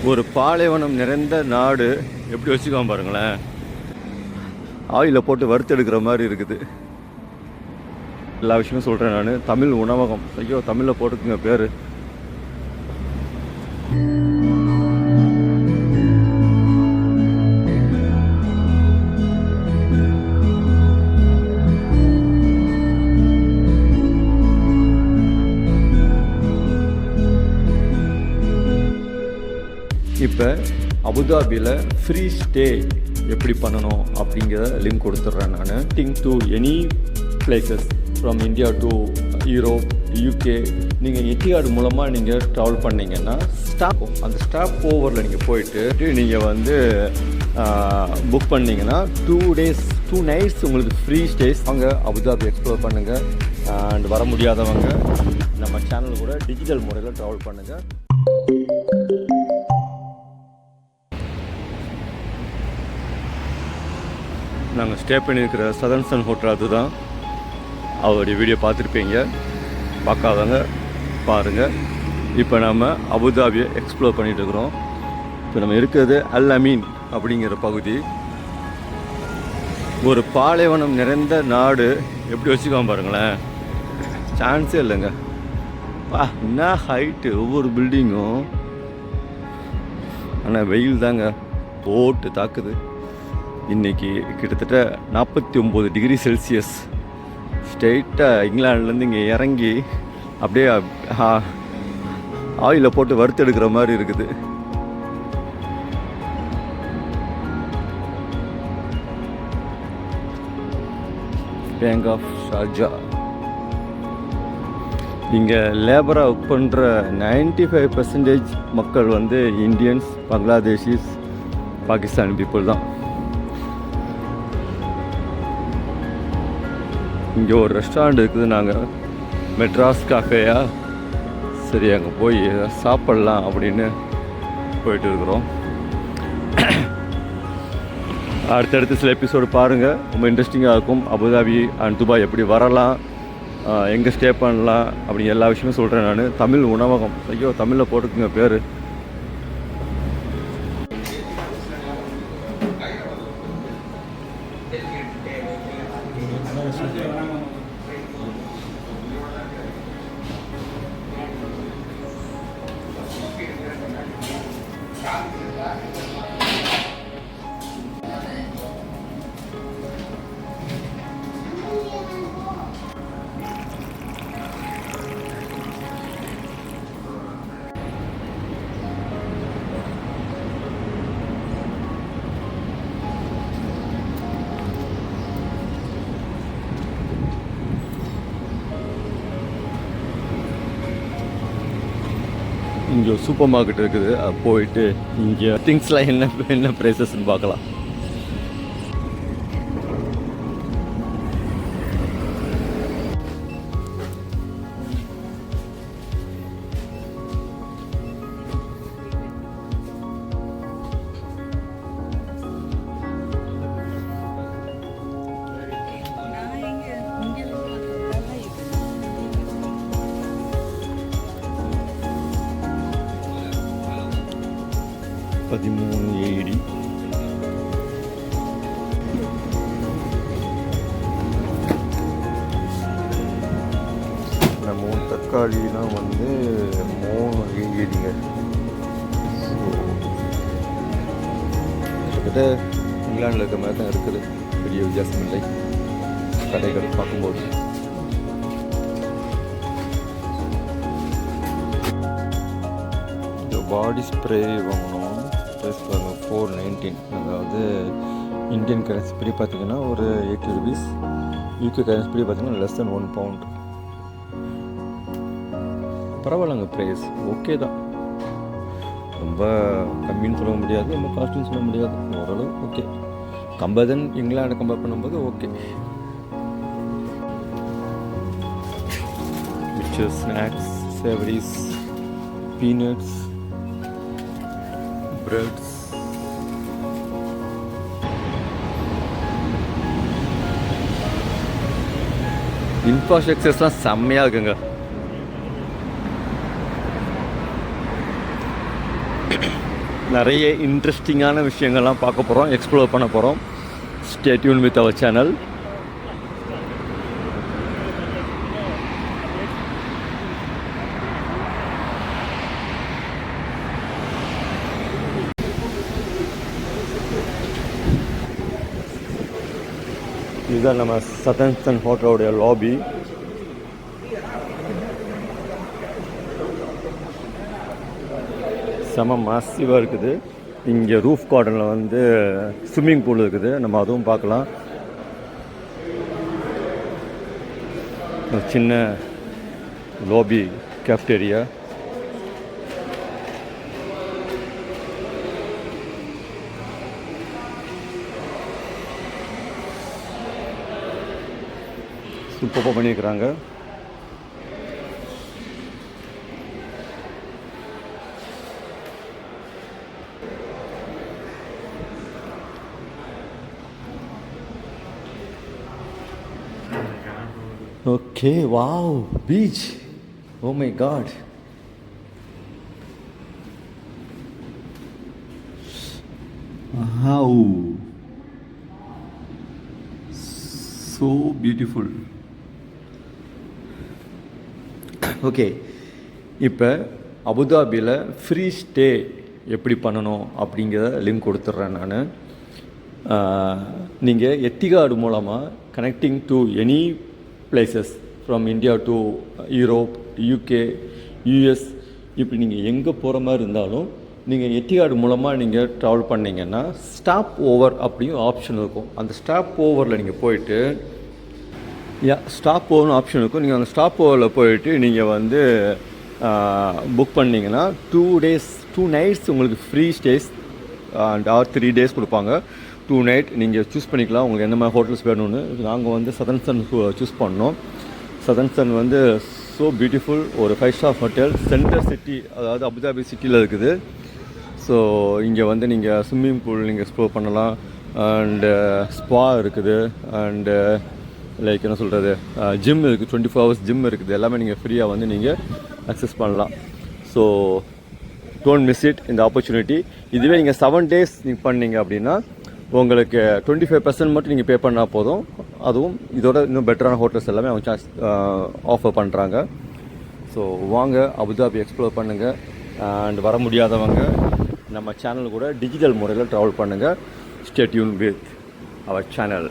ஒரு பாலைவனம் நிறைந்த நாடு எப்படி வச்சுக்கோங்க பாருங்களேன். ஆயில போட்டு வறுத்தெடுக்கிற மாதிரி இருக்குது. எல்லா விஷயமும் சொல்கிறேன் நான். தமிழ் உணவகம், ஐயோ தமிழில் போட்டுக்குங்க பேர். இப்போ அபுதாபியில் ஃப்ரீ ஸ்டே எப்படி பண்ணணும் அப்படிங்கிற லிங்க் கொடுத்துட்றேன் நான். Thing to any places from India to Europe, UK. நீங்கள் எட்டியாடு மூலமாக நீங்கள் ட்ராவல் பண்ணிங்கன்னா அந்த ஸ்டாப் ஓவரில் நீங்கள் போயிட்டு நீங்கள் வந்து புக் பண்ணிங்கன்னா 2 days 2 nights உங்களுக்கு ஃப்ரீ ஸ்டேஸ். அங்கே அபுதாபி எக்ஸ்ப்ளோர் பண்ணுங்கள். அண்ட் வர முடியாதவங்க நம்ம சேனல் கூட டிஜிட்டல் முறையில் ட்ராவல் பண்ணுங்கள். நாங்கள் ஸ்டே பண்ணியிருக்கிற சதர்ன் சன் ஹோட்டல் அதுதான். அவருடைய வீடியோ பார்த்துருப்பீங்க, பார்க்காதவங்க பாருங்கள். இப்போ நம்ம அபுதாபியை எக்ஸ்ப்ளோர் பண்ணிகிட்டு இருக்கிறோம். இப்போ நம்ம இருக்கிறது அல் அமீன் அப்படிங்கிற பகுதி. ஒரு பாலைவனம் நிறைந்த நாடு எப்படி வச்சுக்கோங்க பாருங்களேன். சான்ஸே இல்லைங்க. என்ன ஹைட்டு ஒவ்வொரு பில்டிங்கும். ஆனால் வெயில் தாங்க போட்டு தாக்குது. இன்றைக்கி கிட்டத்தட்ட 49 டிகிரி செல்சியஸ். ஸ்ட்ரெயிட்டாக இங்கிலாந்துலேருந்து இங்கே இறங்கி அப்படியே ஆயில போட்டு வறுத்தெடுக்கிற மாதிரி இருக்குது. Bank of Sharjah. இங்கே லேபராக ஒர்க் பண்ணுற 95% மக்கள் வந்து இந்தியன்ஸ், பங்களாதேஷிஸ், பாகிஸ்தானி பீப்புள் தான். இங்கே ஒரு ரெஸ்டாரண்ட் இருக்குது. நாங்கள் மெட்ராஸ் காஃபேயா, சரி அங்கே போய் சாப்பிட்லாம் அப்படின்னு போயிட்டு இருக்கிறோம். அடுத்தடுத்து சில எபிசோடு பாருங்கள், ரொம்ப இன்ட்ரெஸ்டிங்காக இருக்கும். அபுதாபி அண்ட் துபாய் எப்படி வரலாம், எங்கே ஸ்டே பண்ணலாம் அப்படி எல்லா விஷயமும் சொல்கிறேன் நான். தமிழ் உணவகம், ஐயோ தமிழில் போட்டுக்குங்க பேர். இங்கே சூப்பர் மார்க்கெட் இருக்குது. போயிட்டு இங்கே திங்ஸ்லாம் என்ன ப்ரைஸஸ்ன்னு பார்க்கலாம். $13.80. நம்ம தக்காளிலாம் வந்து $3.80. கிட்டத்தட்ட இங்கிலாண்டில் இருக்க மாதிரி தான் இருக்குது. பெரிய வித்தியாசம் இல்லை கடைகள் பார்க்கும்போது. பாடி ஸ்ப்ரே வாங்கணும். ப்ரைஸ் பாருங்கள், $4.19. அதாவது இந்தியன் கரன்சி படி பார்த்திங்கன்னா ஒரு ₹80. யூகே கரன்சி படி பார்த்திங்கன்னா லெஸ் தென் £1. பரவாயில்லங்க, ப்ரைஸ் ஓகே தான். ரொம்ப கம்மின்னு சொல்ல முடியாது, ரொம்ப காஸ்ட்லின்னு சொல்ல முடியாது, ஓரளவு ஓகே. கம்பேர் தென் இங்கிலாண்டை கம்பேர் பண்ணும்போது okay. Mixture, snacks, savouries, peanuts, breads. இன்ஃப்ராஸ்ட்ரக்சர்ஸ்லாம் செம்மையாக இருக்குங்க. நிறைய இன்ட்ரெஸ்டிங்கான விஷயங்கள்லாம் பார்க்க போகிறோம், எக்ஸ்ப்ளோர் பண்ண போகிறோம். Stay tune with our channel. இதுதான் நம்ம சதன்சன் ஹோட்டலோடைய லாபி. செம மாசிவாக இருக்குது. இங்கே ரூஃப் கார்டனில் வந்து ஸ்விம்மிங் பூல் இருக்குது, நம்ம அதுவும் பார்க்கலாம். ஒரு சின்ன லாபி கேஃப்டேரியா. சூப்பராக பண்ணியிருக்கிறாங்க. Okay, wow, beach. Oh my God. Wow, so beautiful. Okay, இப்போ அபுதாபியில் ஃப்ரீ ஸ்டே எப்படி பண்ணணும் அப்படிங்கிறத லிங்க் கொடுத்துட்றேன் நான். நீங்கள் எத்திகாடு மூலமாக connecting to any places from India to Europe, UK, US, இப்படி நீங்கள் எங்கே போகிற மாதிரி இருந்தாலும் நீங்கள் எத்திகாடு மூலமாக நீங்கள் ட்ராவல் பண்ணிங்கன்னா ஸ்டாப் ஓவர் அப்படியும் ஆப்ஷன் இருக்கும். அந்த ஸ்டாப் ஓவரில் நீங்கள் போயிட்டு ஸ்டாப் ஓவர்னு ஆப்ஷன் இருக்கும். நீங்கள் அந்த ஸ்டாப் ஓவரில் போயிட்டு நீங்கள் வந்து புக் பண்ணிங்கன்னா 2 days 2 nights உங்களுக்கு ஃப்ரீ ஸ்டேஸ் அண்ட் 3 days கொடுப்பாங்க. 2 night நீங்கள் சூஸ் பண்ணிக்கலாம் உங்களுக்கு என்ன மாதிரி ஹோட்டல்ஸ் வேணும்னு. நாங்கள் வந்து சதன்சன் சூஸ் பண்ணோம். சதன்சன் வந்து ஸோ பியூட்டிஃபுல், ஒரு 5-star ஹோட்டல், சென்டர் சிட்டி, அதாவது அபுதாபி சிட்டியில் இருக்குது. ஸோ இங்கே வந்து நீங்கள் ஸ்விம்மிங் பூல் நீங்கள் எக்ஸ்ப்ளோர் பண்ணலாம், அண்டு ஸ்பா இருக்குது, அண்டு லைக் என்ன சொல்கிறது, ஜிம் இருக்குது, 24 hours ஜிம் இருக்குது. எல்லாமே நீங்கள் ஃப்ரீயாக வந்து நீங்கள் அக்சஸ் பண்ணலாம். ஸோ டோன்ட் மிஸ் இட், இந்த ஆப்பர்ச்சுனிட்டி. இதுவே நீங்கள் 7 days நீங்கள் பண்ணீங்க அப்படின்னா உங்களுக்கு 25% மட்டும் நீங்கள் பே பண்ணால் போதும். அதுவும் இதோட இன்னும் பெட்டரான ஹோட்டல்ஸ் எல்லாமே அவங்க ஆஃபர் பண்ணுறாங்க. ஸோ வாங்க அபுதாபி எக்ஸ்ப்ளோர் பண்ணுங்கள். அண்ட் வர முடியாதவங்க நம்ம சேனல் கூட டிஜிட்டல் முறையில் ட்ராவல் பண்ணுங்கள். Stay tune with our channel.